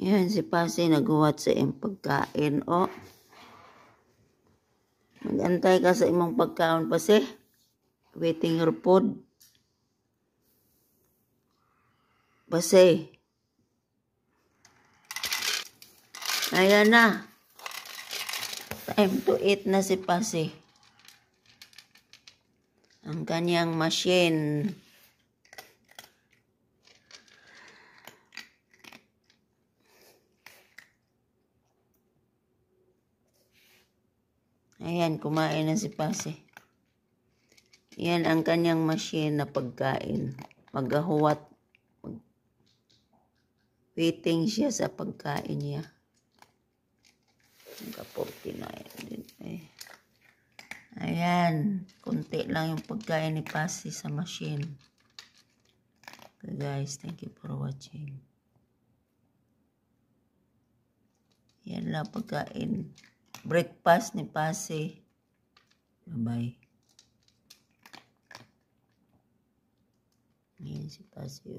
Yan, si Pasi naghuwat sa iyong pagkain, o. Mag-antay ka sa imong pagkaon, Pasi. Waiting your food. Pasi. Ayan na. Time to eat na si Pasi. Ang kanyang machine. Ayan, kumain na si Pasi. Yan ang kanyang machine na pagkain. Maghahuwat. Waiting siya sa pagkain niya. Naka-49 din eh. Ayan. Kunti lang yung pagkain ni Pasi sa machine. Okay guys, thank you for watching. Yan lang pagkain. Breakfast ni Pasi. Bye-bye. Ayan si Pasi.